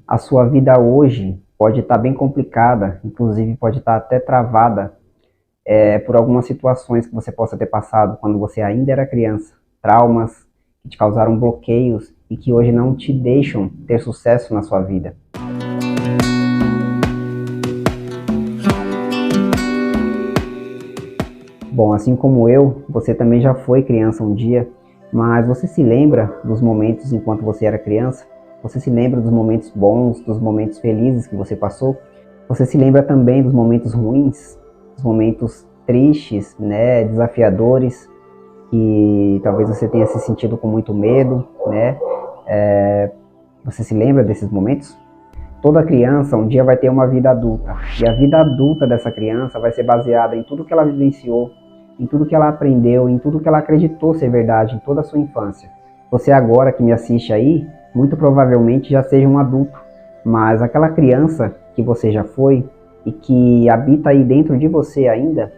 A sua vida hoje pode estar bem complicada, inclusive pode estar até travada por algumas situações que você possa ter passado quando você ainda era criança, traumas que te causaram bloqueios e que hoje não te deixam ter sucesso na sua vida. Bom, assim como eu, você também já foi criança um dia, mas você se lembra dos momentos enquanto você era criança? Você se lembra dos momentos bons, dos momentos felizes que você passou? Você se lembra também dos momentos ruins, dos momentos tristes, né, desafiadores, que talvez você tenha se sentido com muito medo, né? Você se lembra desses momentos? Toda criança um dia vai ter uma vida adulta, e a vida adulta dessa criança vai ser baseada em tudo que ela vivenciou, em tudo que ela aprendeu, em tudo que ela acreditou ser verdade em toda a sua infância. Você agora que me assiste aí, muito provavelmente já seja um adulto, mas aquela criança que você já foi e que habita aí dentro de você ainda,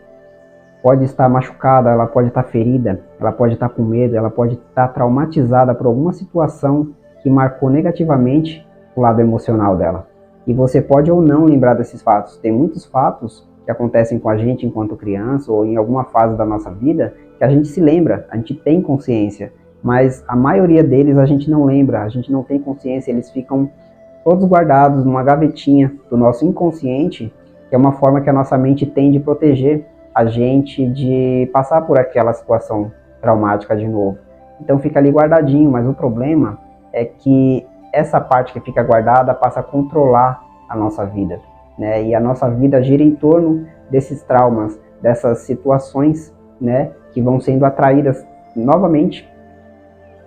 pode estar machucada, ela pode estar ferida, ela pode estar com medo, ela pode estar traumatizada por alguma situação que marcou negativamente o lado emocional dela. E você pode ou não lembrar desses fatos. Tem muitos fatos que acontecem com a gente enquanto criança ou em alguma fase da nossa vida que a gente se lembra, a gente tem consciência, mas a maioria deles a gente não lembra, a gente não tem consciência, eles ficam todos guardados numa gavetinha do nosso inconsciente, que é uma forma que a nossa mente tem de proteger a gente de passar por aquela situação traumática de novo. Então fica ali guardadinho, mas o problema é que essa parte que fica guardada passa a controlar a nossa vida, né? E a nossa vida gira em torno desses traumas, dessas situações, né, que vão sendo atraídas novamente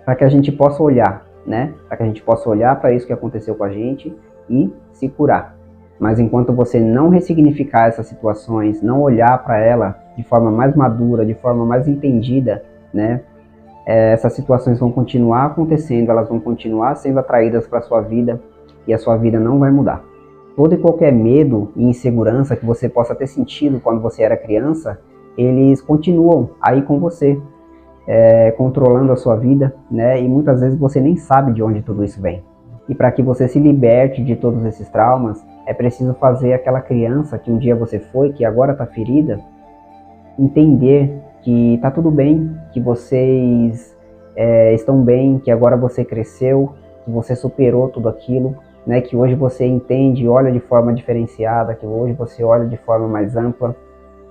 para que a gente possa olhar, né? Para que a gente possa olhar para isso que aconteceu com a gente e se curar. Mas enquanto você não ressignificar essas situações, não olhar para ela de forma mais madura, de forma mais entendida, né? Essas situações vão continuar acontecendo, elas vão continuar sendo atraídas para a sua vida e a sua vida não vai mudar. Todo e qualquer medo e insegurança que você possa ter sentido quando você era criança, eles continuam aí com você, controlando a sua vida, né? E muitas vezes você nem sabe de onde tudo isso vem. E para que você se liberte de todos esses traumas, é preciso fazer aquela criança que um dia você foi, que agora está ferida, entender que está tudo bem, que vocês estão bem, que agora você cresceu, que você superou tudo aquilo, né? Que hoje você entende e olha de forma diferenciada, que hoje você olha de forma mais ampla,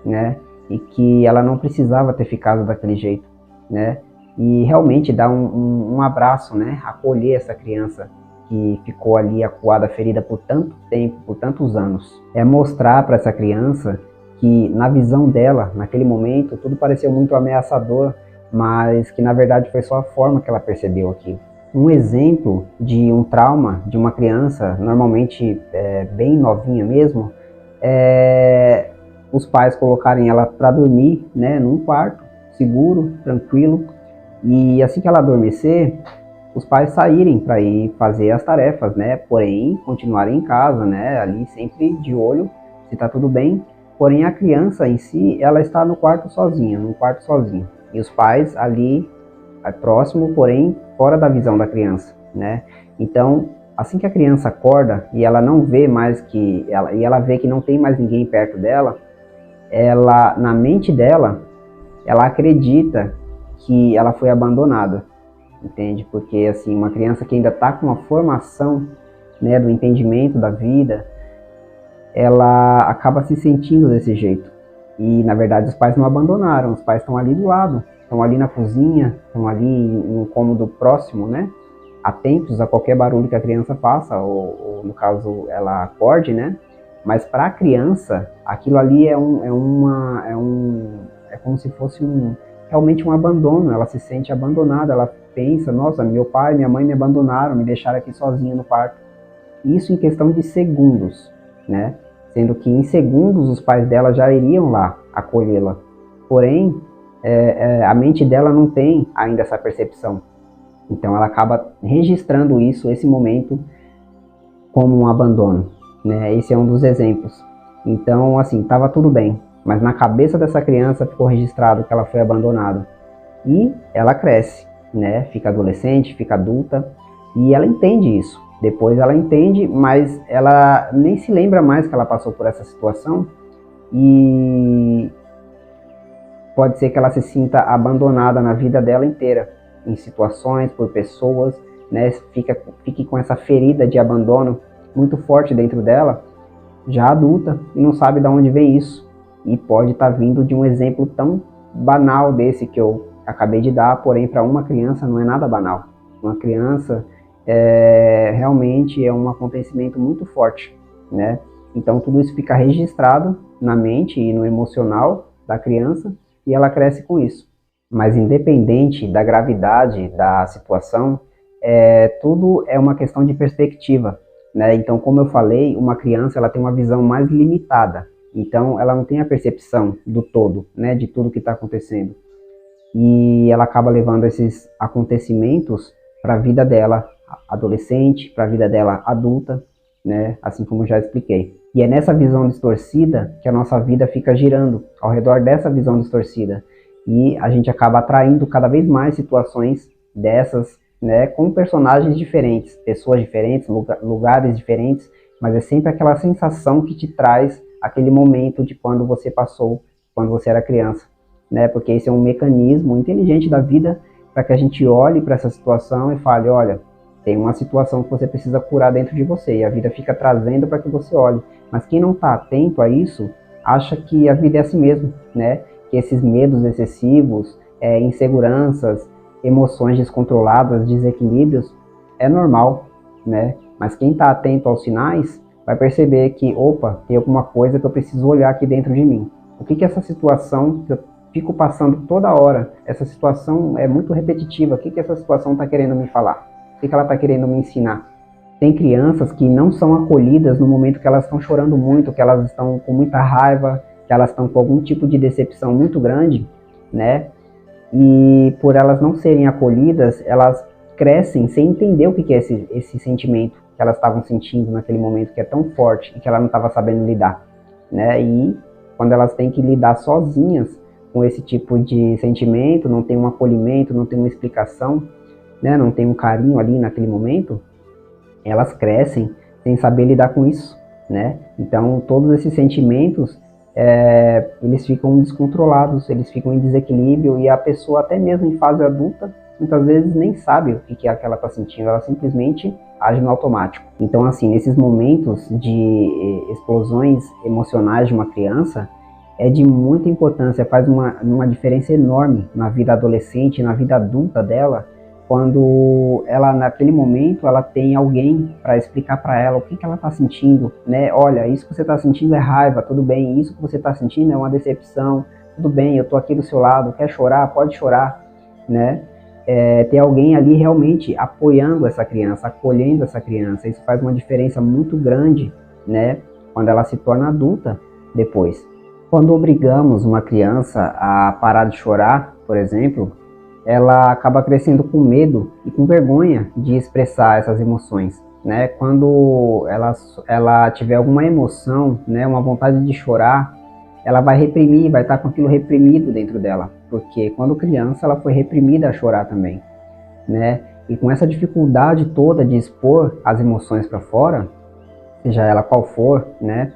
né? E que ela não precisava ter ficado daquele jeito, né? E realmente dar um abraço, né? Acolher essa criança que ficou ali acuada, ferida por tanto tempo, por tantos anos. É mostrar para essa criança que na visão dela, naquele momento, tudo pareceu muito ameaçador, mas que na verdade foi só a forma que ela percebeu aquilo. Um exemplo de um trauma de uma criança, normalmente bem novinha mesmo, é os pais colocarem ela para dormir, né, num quarto seguro, tranquilo, e assim que ela adormecer, os pais saírem para ir fazer as tarefas, né? Porém, continuarem em casa, né? Ali sempre de olho se está tudo bem. Porém, a criança em si, ela está no quarto sozinha, num quarto sozinho. E os pais ali próximo, porém fora da visão da criança, né? Então, assim que a criança acorda e ela não vê mais que ela vê que não tem mais ninguém perto dela, ela na mente dela, ela acredita que ela foi abandonada. Entende? Porque assim, uma criança que ainda está com uma formação, né, do entendimento da vida, ela acaba se sentindo desse jeito. E na verdade os pais não abandonaram, os pais estão ali do lado, estão ali na cozinha, estão ali em um cômodo próximo, né, atentos a qualquer barulho que a criança faça, ou no caso ela acorde, né. Mas para a criança, aquilo ali é como se fosse realmente um abandono. Ela se sente abandonada, ela pensa, nossa, meu pai e minha mãe me abandonaram, me deixaram aqui sozinha no quarto. Isso em questão de segundos, né? Sendo que em segundos os pais dela já iriam lá acolhê-la. Porém, a mente dela não tem ainda essa percepção. Então ela acaba registrando isso, esse momento, como um abandono, né? Esse é um dos exemplos. Então, assim, estava tudo bem, mas na cabeça dessa criança ficou registrado que ela foi abandonada. E ela cresce, né? Fica adolescente, fica adulta, e ela entende isso. Depois ela entende, mas ela nem se lembra mais que ela passou por essa situação e pode ser que ela se sinta abandonada na vida dela inteira, em situações, por pessoas, né? Fique com essa ferida de abandono muito forte dentro dela, já adulta, e não sabe de onde vem isso. E pode estar vindo de um exemplo tão banal desse que eu acabei de dar, porém para uma criança não é nada banal. Uma criança realmente é um acontecimento muito forte, né? Então tudo isso fica registrado na mente e no emocional da criança e ela cresce com isso. Mas independente da gravidade da situação, tudo é uma questão de perspectiva, né? Então, como eu falei, uma criança ela tem uma visão mais limitada. Então, ela não tem a percepção do todo, né? De tudo que está acontecendo. E ela acaba levando esses acontecimentos para a vida dela adolescente, para a vida dela adulta, né? Assim como já expliquei. E é nessa visão distorcida que a nossa vida fica girando, ao redor dessa visão distorcida. E a gente acaba atraindo cada vez mais situações dessas, né, com personagens diferentes, pessoas diferentes, lugares diferentes, mas é sempre aquela sensação que te traz aquele momento de quando você passou, quando você era criança, né? Porque esse é um mecanismo inteligente da vida para que a gente olhe para essa situação e fale, olha, tem uma situação que você precisa curar dentro de você, e a vida fica trazendo para que você olhe. Mas quem não está atento a isso, acha que a vida é assim mesmo, né? Que esses medos excessivos, inseguranças, emoções descontroladas, desequilíbrios, é normal, né? Mas quem está atento aos sinais vai perceber que, opa, tem alguma coisa que eu preciso olhar aqui dentro de mim. O que essa situação que eu fico passando toda hora, essa situação é muito repetitiva, o que essa situação está querendo me falar? O que ela está querendo me ensinar? Tem crianças que não são acolhidas no momento que elas estão chorando muito, que elas estão com muita raiva, que elas estão com algum tipo de decepção muito grande, né? E por elas não serem acolhidas, elas crescem sem entender o que é esse sentimento que elas estavam sentindo naquele momento que é tão forte e que ela não estava sabendo lidar, né? E quando elas têm que lidar sozinhas com esse tipo de sentimento, não tem um acolhimento, não tem uma explicação, né? Não tem um carinho ali naquele momento, elas crescem sem saber lidar com isso, né? Então todos esses sentimentos eles ficam descontrolados, eles ficam em desequilíbrio e a pessoa até mesmo em fase adulta muitas vezes nem sabe o que é que ela está sentindo, ela simplesmente age no automático. Então assim, nesses momentos de explosões emocionais de uma criança, é de muita importância, faz uma diferença enorme na vida adolescente, na vida adulta dela, quando ela, naquele momento, ela tem alguém para explicar para ela o que ela está sentindo, né? Olha, isso que você está sentindo é raiva, tudo bem. Isso que você está sentindo é uma decepção, tudo bem, eu estou aqui do seu lado. Quer chorar? Pode chorar, né? Ter alguém ali realmente apoiando essa criança, acolhendo essa criança. Isso faz uma diferença muito grande, né? Quando ela se torna adulta depois. Quando obrigamos uma criança a parar de chorar, por exemplo, ela acaba crescendo com medo e com vergonha de expressar essas emoções, né? Quando ela tiver alguma emoção, né, uma vontade de chorar, ela vai reprimir, vai estar com aquilo reprimido dentro dela, porque quando criança ela foi reprimida a chorar também, né? E com essa dificuldade toda de expor as emoções para fora, seja ela qual for, né?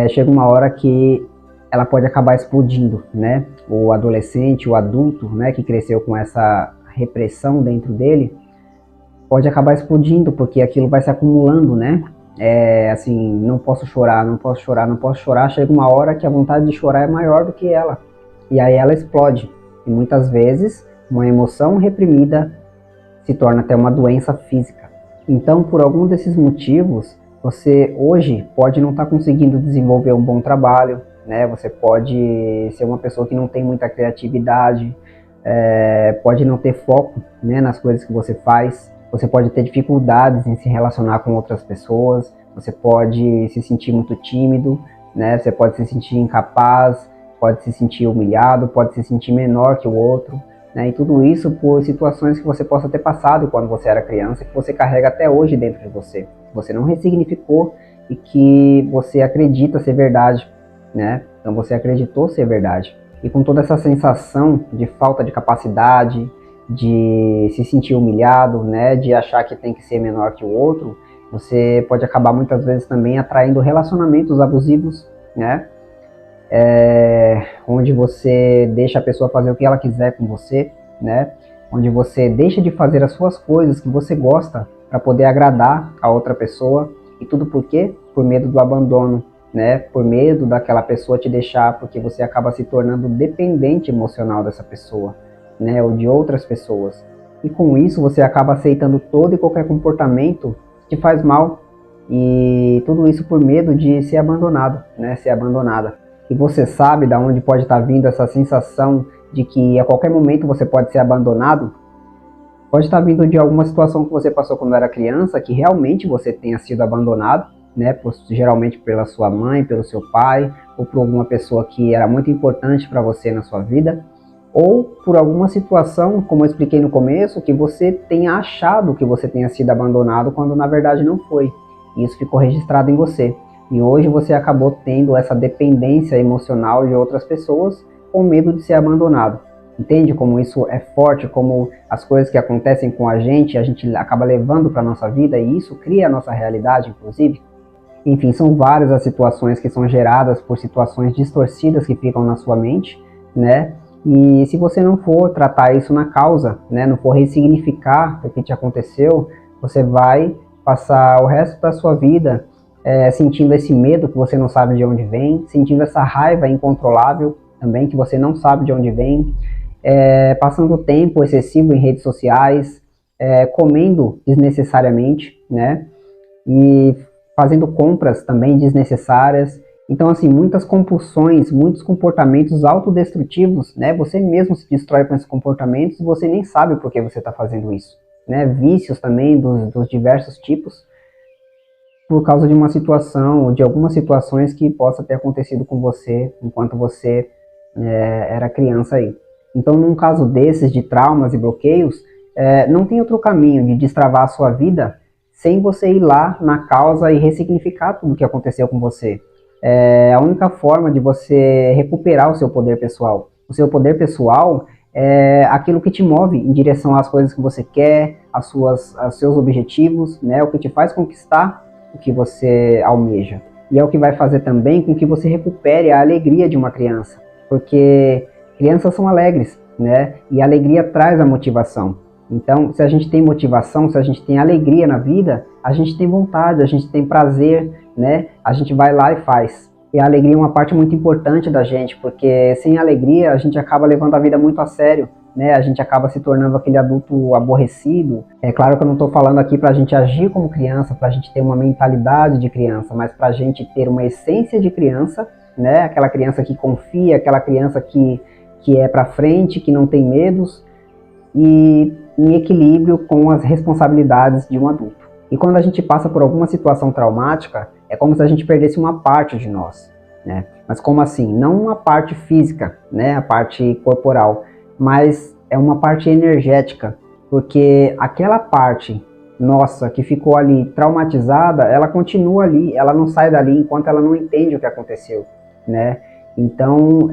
Chega uma hora que ela pode acabar explodindo, né? O adolescente, o adulto, né, que cresceu com essa repressão dentro dele, pode acabar explodindo, porque aquilo vai se acumulando, né? Assim, não posso chorar, não posso chorar, não posso chorar. Chega uma hora que a vontade de chorar é maior do que ela. E aí ela explode. E muitas vezes, uma emoção reprimida se torna até uma doença física. Então, por algum desses motivos, você hoje pode não estar conseguindo desenvolver um bom trabalho, né? Você pode ser uma pessoa que não tem muita criatividade, pode não ter foco, né, nas coisas que você faz. Você pode ter dificuldades em se relacionar com outras pessoas, você pode se sentir muito tímido, né? Você pode se sentir incapaz, pode se sentir humilhado, pode se sentir menor que o outro, né? E tudo isso por situações que você possa ter passado quando você era criança, que você carrega até hoje dentro de você, que você não ressignificou e que você acredita ser verdade, né? Então você acreditou ser verdade. E com toda essa sensação de falta de capacidade, de se sentir humilhado, né, de achar que tem que ser menor que o outro, você pode acabar muitas vezes também atraindo relacionamentos abusivos, né, onde você deixa a pessoa fazer o que ela quiser com você, né, onde você deixa de fazer as suas coisas que você gosta para poder agradar a outra pessoa, e tudo por quê? Por medo do abandono, né, por medo daquela pessoa te deixar, porque você acaba se tornando dependente emocional dessa pessoa, né, ou de outras pessoas. E com isso você acaba aceitando todo e qualquer comportamento que te faz mal, e tudo isso por medo de ser abandonado, né, ser abandonada. E você sabe de onde pode estar vindo essa sensação de que a qualquer momento você pode ser abandonado? Pode estar vindo de alguma situação que você passou quando era criança, que realmente você tenha sido abandonado, né, geralmente pela sua mãe, pelo seu pai, ou por alguma pessoa que era muito importante para você na sua vida, ou por alguma situação, como eu expliquei no começo, que você tenha achado que você tenha sido abandonado, quando na verdade não foi. E isso ficou registrado em você. E hoje você acabou tendo essa dependência emocional de outras pessoas, com medo de ser abandonado. Entende como isso é forte, como as coisas que acontecem com a gente acaba levando para a nossa vida, e isso cria a nossa realidade, inclusive? Enfim, são várias as situações que são geradas por situações distorcidas que ficam na sua mente, né? E se você não for tratar isso na causa, né, não for ressignificar o que te aconteceu, você vai passar o resto da sua vida sentindo esse medo que você não sabe de onde vem, sentindo essa raiva incontrolável também que você não sabe de onde vem, passando tempo excessivo em redes sociais, comendo desnecessariamente, né, e fazendo compras também desnecessárias. Então, assim, muitas compulsões, muitos comportamentos autodestrutivos, né? Você mesmo se destrói com esses comportamentos e você nem sabe por que você está fazendo isso, né? Vícios também dos diversos tipos, por causa de uma situação ou de algumas situações que possa ter acontecido com você enquanto você era criança aí. Então, num caso desses de traumas e bloqueios, não tem outro caminho de destravar a sua vida sem você ir lá na causa e ressignificar tudo o que aconteceu com você. É a única forma de você recuperar o seu poder pessoal. O seu poder pessoal é aquilo que te move em direção às coisas que você quer, aos seus objetivos, né? O que te faz conquistar o que você almeja. E é o que vai fazer também com que você recupere a alegria de uma criança. Porque crianças são alegres, né? E a alegria traz a motivação. Então, se a gente tem motivação, se a gente tem alegria na vida, a gente tem vontade, a gente tem prazer, né? A gente vai lá e faz. E a alegria é uma parte muito importante da gente, porque sem alegria a gente acaba levando a vida muito a sério, né? A gente acaba se tornando aquele adulto aborrecido. É claro que eu não estou falando aqui para a gente agir como criança, para a gente ter uma mentalidade de criança, mas para a gente ter uma essência de criança, né? Aquela criança que confia, aquela criança que é para frente, que não tem medos, e em equilíbrio com as responsabilidades de um adulto. E quando a gente passa por alguma situação traumática, é como se a gente perdesse uma parte de nós, né? Mas como assim? Não uma parte física, né? A parte corporal, mas é uma parte energética, porque aquela parte nossa que ficou ali traumatizada, ela continua ali, ela não sai dali enquanto ela não entende o que aconteceu, né? Então,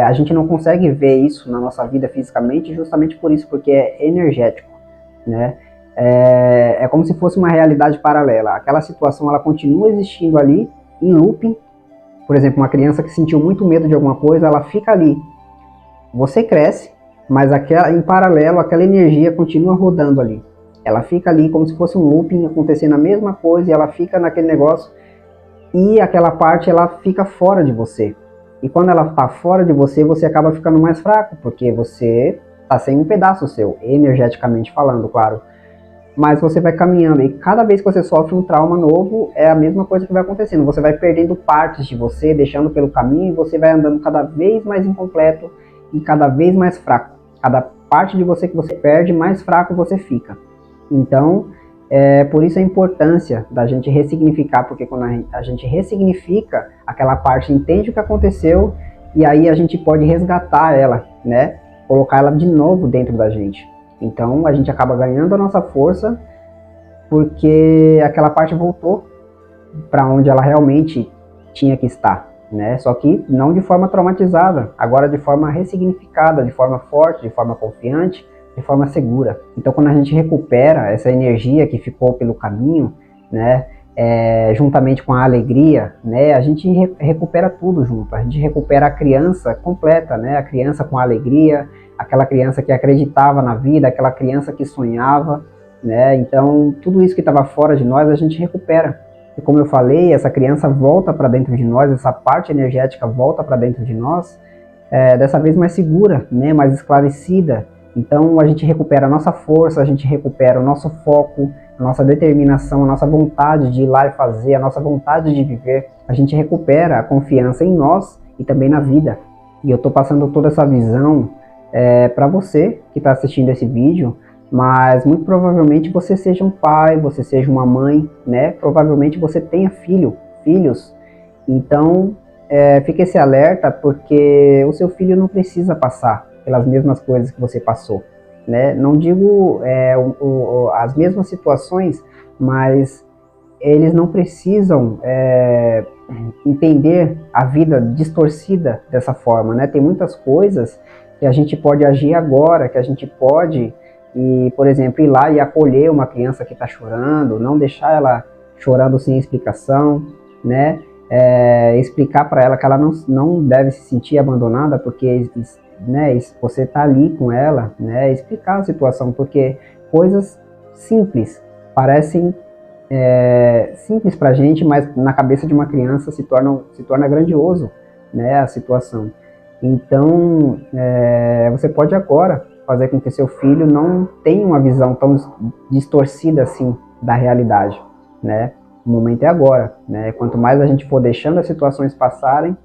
a gente não consegue ver isso na nossa vida fisicamente, justamente por isso, porque é energético, né? É como se fosse uma realidade paralela. Aquela situação, ela continua existindo ali, em looping. Por exemplo, uma criança que sentiu muito medo de alguma coisa, ela fica ali. Você cresce, mas em paralelo, aquela energia continua rodando ali. Ela fica ali como se fosse um looping, acontecendo a mesma coisa, e ela fica naquele negócio, e aquela parte, ela fica fora de você. E quando ela está fora de você, você acaba ficando mais fraco, porque você está sem um pedaço seu, energeticamente falando, claro. Mas você vai caminhando, e cada vez que você sofre um trauma novo, é a mesma coisa que vai acontecendo. Você vai perdendo partes de você, deixando pelo caminho, e você vai andando cada vez mais incompleto e cada vez mais fraco. Cada parte de você que você perde, mais fraco você fica. Então, por isso a importância da gente ressignificar, porque quando a gente ressignifica, aquela parte entende o que aconteceu, e aí a gente pode resgatar ela, né? Colocar ela de novo dentro da gente. Então a gente acaba ganhando a nossa força, porque aquela parte voltou para onde ela realmente tinha que estar, né? Só que não de forma traumatizada, agora de forma ressignificada, de forma forte, de forma confiante, de forma segura. Então, quando a gente recupera essa energia que ficou pelo caminho, né, juntamente com a alegria, né, a gente recupera tudo junto. A gente recupera a criança completa, né, a criança com alegria, aquela criança que acreditava na vida, aquela criança que sonhava, né. Então, tudo isso que estava fora de nós, a gente recupera. E como eu falei, essa criança volta para dentro de nós, essa parte energética volta para dentro de nós, dessa vez mais segura, né, mais esclarecida. Então a gente recupera a nossa força, a gente recupera o nosso foco, a nossa determinação, a nossa vontade de ir lá e fazer, a nossa vontade de viver. A gente recupera a confiança em nós e também na vida. E eu estou passando toda essa visão para você que está assistindo esse vídeo, mas muito provavelmente você seja um pai, você seja uma mãe, né? Provavelmente você tenha filhos. Então fique esse alerta, porque o seu filho não precisa passar pelas mesmas coisas que você passou, né? Não digo as mesmas situações, mas eles não precisam entender a vida distorcida dessa forma, né? Tem muitas coisas que a gente pode agir agora, que a gente pode, por exemplo, ir lá e acolher uma criança que está chorando, não deixar ela chorando sem explicação, né? Explicar para ela que ela não deve se sentir abandonada, porque, né, você está ali com ela, né? Explicar a situação, porque coisas simples parecem simples para a gente, mas na cabeça de uma criança se torna grandioso, né, a situação. Então, você pode agora fazer com que seu filho não tenha uma visão tão distorcida assim da realidade, né? O momento é agora, né? Quanto mais a gente for deixando as situações passarem,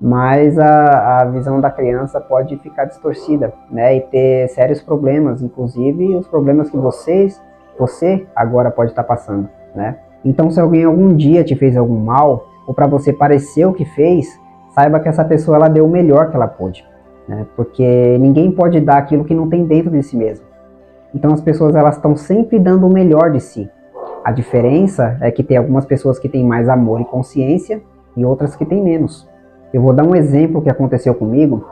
mais a visão da criança pode ficar distorcida, né? E ter sérios problemas, inclusive os problemas que você agora pode estar passando, né? Então, se alguém algum dia te fez algum mal, ou para você parecer o que fez, saiba que essa pessoa ela deu o melhor que ela pôde, né? Porque ninguém pode dar aquilo que não tem dentro de si mesmo. Então, as pessoas elas estão sempre dando o melhor de si. A diferença é que tem algumas pessoas que têm mais amor e consciência e outras que têm menos. Eu vou dar um exemplo que aconteceu comigo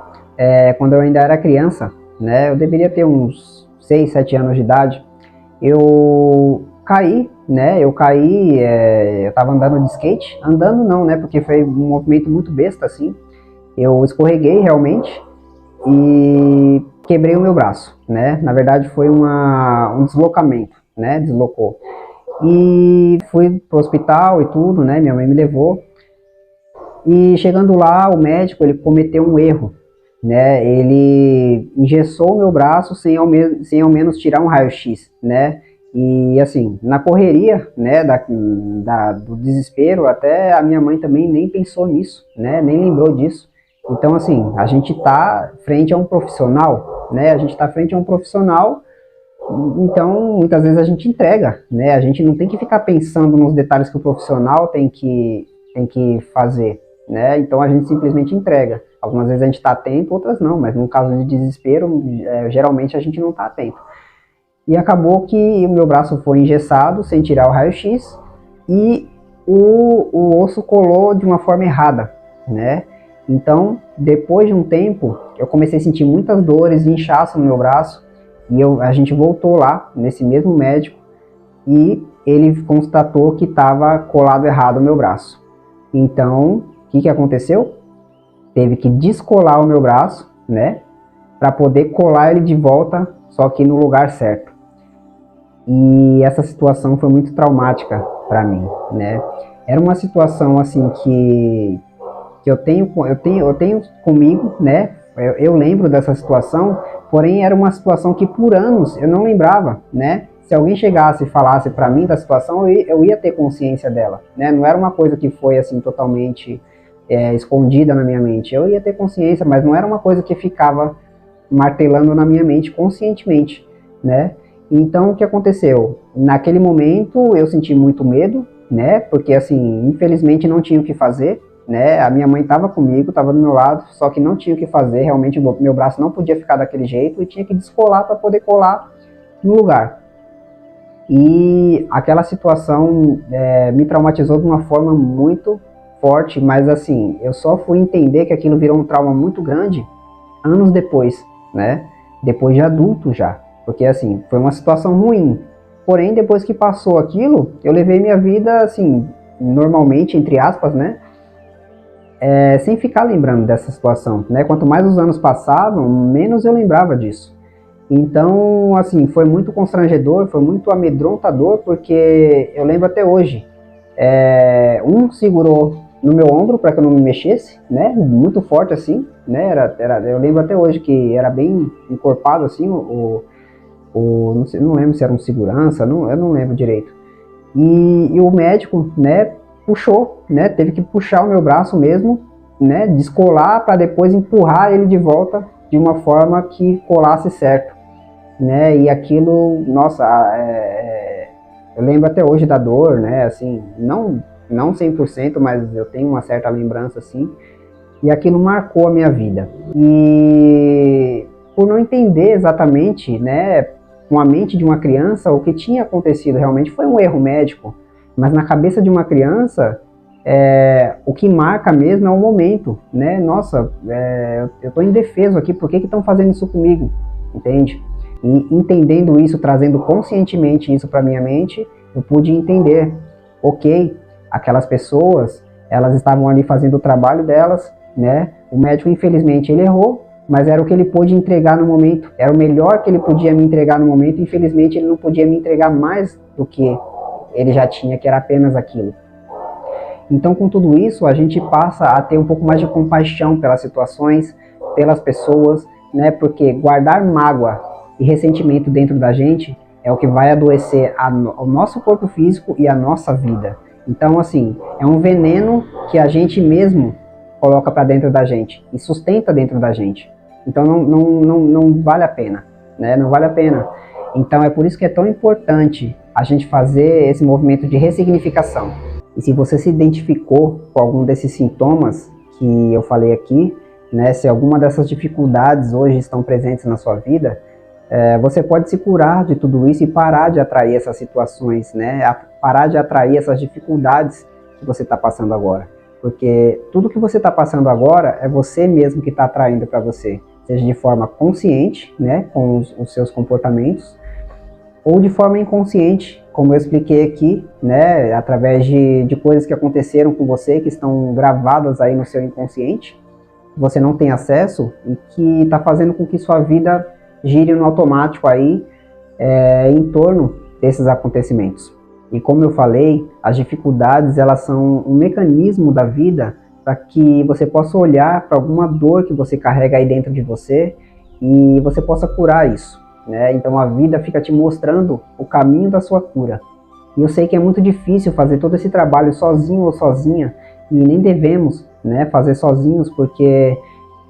quando eu ainda era criança, né? Eu deveria ter uns 6, 7 anos de idade. Eu caí, né? Eu estava andando de skate. Andando não, né? Porque foi um movimento muito besta, assim. Eu escorreguei realmente e quebrei o meu braço, né? Na verdade foi um deslocamento, né? Deslocou. E fui pro hospital e tudo, né? Minha mãe me levou. E chegando lá, o médico ele cometeu um erro, né? Ele engessou o meu braço sem ao menos tirar um raio-x, né? E assim, na correria, né? Do desespero, até a minha mãe também nem pensou nisso, né? Nem lembrou disso. Então assim, a gente tá frente a um profissional, né? A gente tá frente a um profissional. Então, muitas vezes a gente entrega, né? A gente não tem que ficar pensando nos detalhes que o profissional tem que fazer, né? Então a gente simplesmente entrega. Algumas vezes a gente está atento, outras não, mas no caso de desespero, geralmente a gente não está atento. E acabou que o meu braço foi engessado, sem tirar o raio-x, e o osso colou de uma forma errada, né? Então, depois de um tempo, eu comecei a sentir muitas dores e inchaço no meu braço, e a gente voltou lá, nesse mesmo médico, e ele constatou que estava colado errado o meu braço. Então, o que aconteceu? Teve que descolar o meu braço, né? Para poder colar ele de volta, só que no lugar certo. E essa situação foi muito traumática para mim, né? Era uma situação assim que eu tenho comigo, né? Eu lembro dessa situação, porém era uma situação que por anos eu não lembrava, né? Se alguém chegasse e falasse para mim da situação, eu ia ter consciência dela, né? Não era uma coisa que foi assim totalmente escondida na minha mente. Eu ia ter consciência, mas não era uma coisa que ficava martelando na minha mente conscientemente, né? Então o que aconteceu? Naquele momento eu senti muito medo, né? Porque assim, infelizmente não tinha o que fazer, né? A minha mãe estava comigo, estava do meu lado, só que não tinha o que fazer. Realmente o meu braço não podia ficar daquele jeito e tinha que descolar para poder colar no lugar. E aquela situação me traumatizou de uma forma muito forte, mas assim, eu só fui entender que aquilo virou um trauma muito grande anos depois, né? depois de adulto já, porque assim, foi uma situação ruim. Porém, depois que passou aquilo, eu levei minha vida assim, normalmente, entre aspas, né? Sem ficar lembrando dessa situação, né? Quanto mais os anos passavam, menos eu lembrava disso. Então, assim, foi muito constrangedor, foi muito amedrontador, porque eu lembro até hoje. Um segurou no meu ombro para que eu não me mexesse, né? Muito forte assim, né? Eu lembro até hoje que era bem encorpado assim, não sei, não lembro se era um segurança, eu não lembro direito. E o médico, né, puxou, né? Teve que puxar o meu braço mesmo, né? Descolar para depois empurrar ele de volta de uma forma que colasse certo, né? E aquilo, nossa, eu lembro até hoje da dor, né? Assim, não 100%, mas eu tenho uma certa lembrança assim. E aquilo marcou a minha vida. E por não entender exatamente, né, com a mente de uma criança, o que tinha acontecido realmente foi um erro médico. Mas na cabeça de uma criança, o que marca mesmo é o momento, né? Nossa, eu estou indefeso aqui, por que estão fazendo isso comigo? Entende? E entendendo isso, trazendo conscientemente isso para minha mente, eu pude entender, ok, aquelas pessoas, elas estavam ali fazendo o trabalho delas, né? O médico, infelizmente, ele errou, mas era o que ele pôde entregar no momento, era o melhor que ele podia me entregar no momento, infelizmente ele não podia me entregar mais do que ele já tinha, que era apenas aquilo. Então, com tudo isso, a gente passa a ter um pouco mais de compaixão pelas situações, pelas pessoas, né? Porque guardar mágoa e ressentimento dentro da gente é o que vai adoecer o nosso corpo físico e a nossa vida. Então, assim, é um veneno que a gente mesmo coloca para dentro da gente e sustenta dentro da gente. Então, não vale a pena, né? Não vale a pena. Então, é por isso que é tão importante a gente fazer esse movimento de ressignificação. E se você se identificou com algum desses sintomas que eu falei aqui, né? Se alguma dessas dificuldades hoje estão presentes na sua vida, você pode se curar de tudo isso e parar de atrair essas situações, né? Parar de atrair essas dificuldades que você está passando agora. Porque tudo que você está passando agora é você mesmo que está atraindo para você. Seja de forma consciente, né? Com os seus comportamentos, ou de forma inconsciente, como eu expliquei aqui, né? Através de coisas que aconteceram com você, que estão gravadas aí no seu inconsciente, você não tem acesso e que está fazendo com que sua vida gire no automático aí em torno desses acontecimentos. E como eu falei, as dificuldades, elas são um mecanismo da vida para que você possa olhar para alguma dor que você carrega aí dentro de você e você possa curar isso, né? Então a vida fica te mostrando o caminho da sua cura. E eu sei que é muito difícil fazer todo esse trabalho sozinho ou sozinha, e nem devemos, né, fazer sozinhos, porque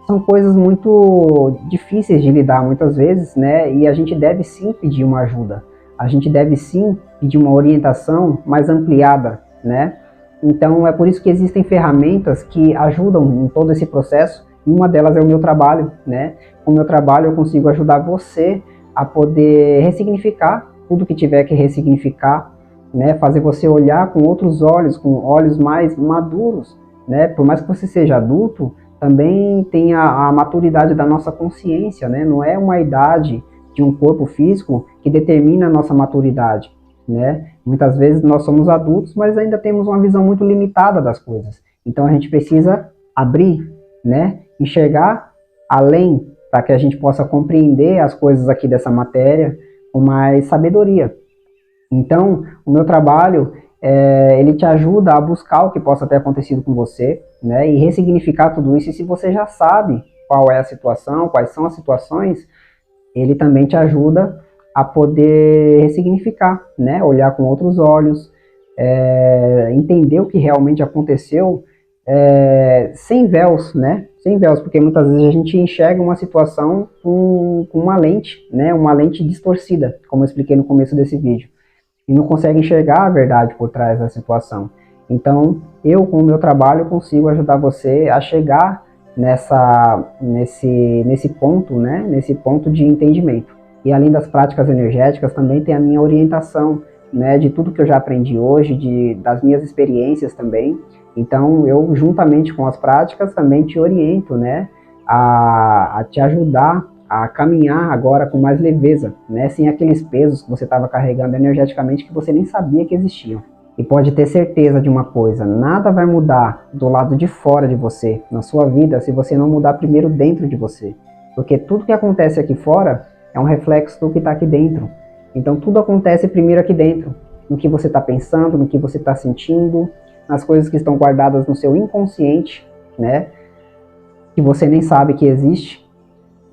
são coisas muito difíceis de lidar muitas vezes, né? E a gente deve sim pedir uma ajuda. A gente deve sim pedir uma orientação mais ampliada, né? Então é por isso que existem ferramentas que ajudam em todo esse processo, e uma delas é o meu trabalho, né? Com o meu trabalho eu consigo ajudar você a poder ressignificar tudo que tiver que ressignificar, né? Fazer você olhar com outros olhos, com olhos mais maduros, né? Por mais que você seja adulto, também tem a maturidade da nossa consciência, né? Não é uma idade de um corpo físico que determina a nossa maturidade, né? Muitas vezes nós somos adultos, mas ainda temos uma visão muito limitada das coisas. Então a gente precisa abrir, né? Enxergar além, para que a gente possa compreender as coisas aqui dessa matéria com mais sabedoria. Então, o meu trabalho, ele te ajuda a buscar o que possa ter acontecido com você, né, e ressignificar tudo isso. E se você já sabe qual é a situação, quais são as situações, ele também te ajuda a poder ressignificar, né, olhar com outros olhos, entender o que realmente aconteceu, sem véus, né, sem véus, porque muitas vezes a gente enxerga uma situação com uma lente, né, uma lente distorcida, como eu expliquei no começo desse vídeo, e não consegue enxergar a verdade por trás da situação. Então, eu com o meu trabalho consigo ajudar você a chegar nesse ponto, né, nesse ponto de entendimento. E além das práticas energéticas, também tem a minha orientação, né, de tudo que eu já aprendi hoje, das minhas experiências também. Então, eu juntamente com as práticas também te oriento, né, a te ajudar a caminhar agora com mais leveza, né? Sem aqueles pesos que você estava carregando energeticamente que você nem sabia que existiam. E pode ter certeza de uma coisa, nada vai mudar do lado de fora de você, na sua vida, se você não mudar primeiro dentro de você. Porque tudo que acontece aqui fora é um reflexo do que está aqui dentro. Então tudo acontece primeiro aqui dentro, no que você está pensando, no que você está sentindo, nas coisas que estão guardadas no seu inconsciente, né? Que você nem sabe que existe.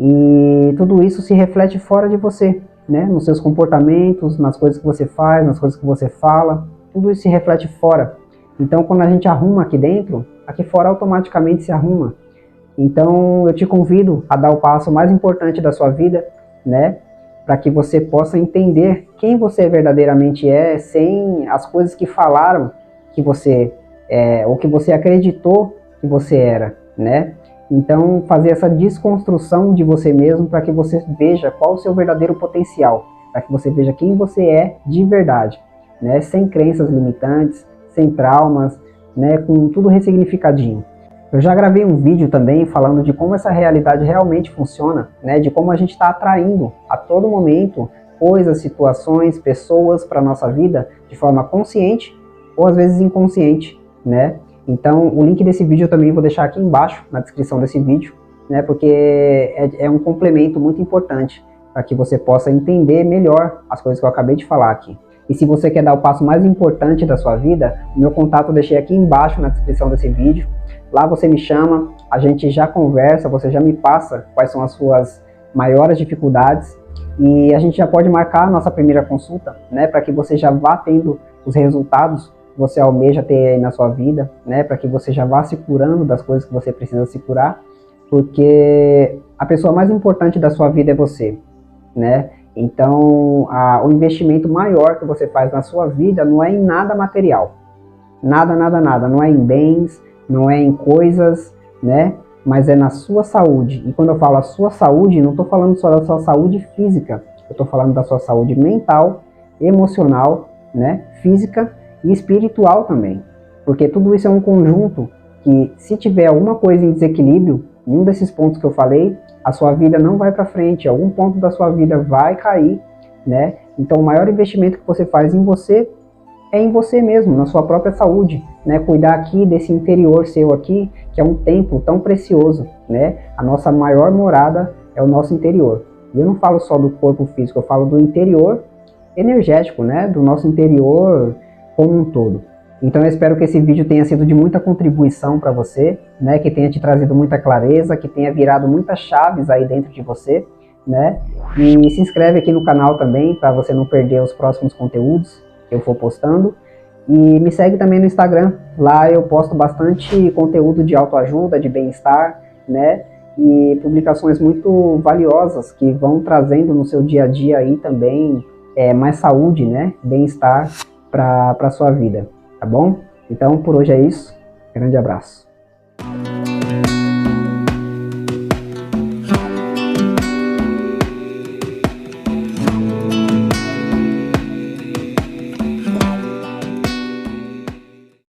E tudo isso se reflete fora de você, né? Nos seus comportamentos, nas coisas que você faz, nas coisas que você fala. Tudo isso se reflete fora. Então, quando a gente arruma aqui dentro, aqui fora automaticamente se arruma. Então, eu te convido a dar o passo mais importante da sua vida, né? Para que você possa entender quem você verdadeiramente é, sem as coisas que falaram que você é, ou que você acreditou que você era, né? Então, fazer essa desconstrução de você mesmo para que você veja qual o seu verdadeiro potencial, para que você veja quem você é de verdade, né? Sem crenças limitantes, sem traumas, né? Com tudo ressignificadinho. Eu já gravei um vídeo também falando de como essa realidade realmente funciona, né? De como a gente está atraindo a todo momento coisas, situações, pessoas para a nossa vida de forma consciente ou às vezes inconsciente, né? Então, o link desse vídeo eu também vou deixar aqui embaixo, na descrição desse vídeo, né, porque é um complemento muito importante para que você possa entender melhor as coisas que eu acabei de falar aqui. E se você quer dar o passo mais importante da sua vida, o meu contato eu deixei aqui embaixo na descrição desse vídeo. Lá você me chama, a gente já conversa, você já me passa quais são as suas maiores dificuldades e a gente já pode marcar a nossa primeira consulta, né, para que você já vá tendo os resultados você almeja ter aí na sua vida, né, para que você já vá se curando das coisas que você precisa se curar, porque a pessoa mais importante da sua vida é você, né? Então, o investimento maior que você faz na sua vida não é em nada material, nada, não é em bens, não é em coisas, né? Mas é na sua saúde. E quando eu falo a sua saúde, não estou falando só da sua saúde física, eu estou falando da sua saúde mental, emocional, né? Física e espiritual também, porque tudo isso é um conjunto que, se tiver alguma coisa em desequilíbrio, em um desses pontos que eu falei, a sua vida não vai para frente, algum ponto da sua vida vai cair, né? Então o maior investimento que você faz em você é em você mesmo, na sua própria saúde, né? Cuidar aqui desse interior seu aqui, que é um templo tão precioso, né? A nossa maior morada é o nosso interior. E eu não falo só do corpo físico, eu falo do interior energético, né? Do nosso interior como um todo. Então eu espero que esse vídeo tenha sido de muita contribuição para você, né, que tenha te trazido muita clareza, que tenha virado muitas chaves aí dentro de você, né, e se inscreve aqui no canal também para você não perder os próximos conteúdos que eu for postando, e me segue também no Instagram, lá eu posto bastante conteúdo de autoajuda, de bem-estar, né, e publicações muito valiosas que vão trazendo no seu dia a dia aí também mais saúde, né, bem-estar para a sua vida, tá bom? Então, por hoje é isso. Grande abraço.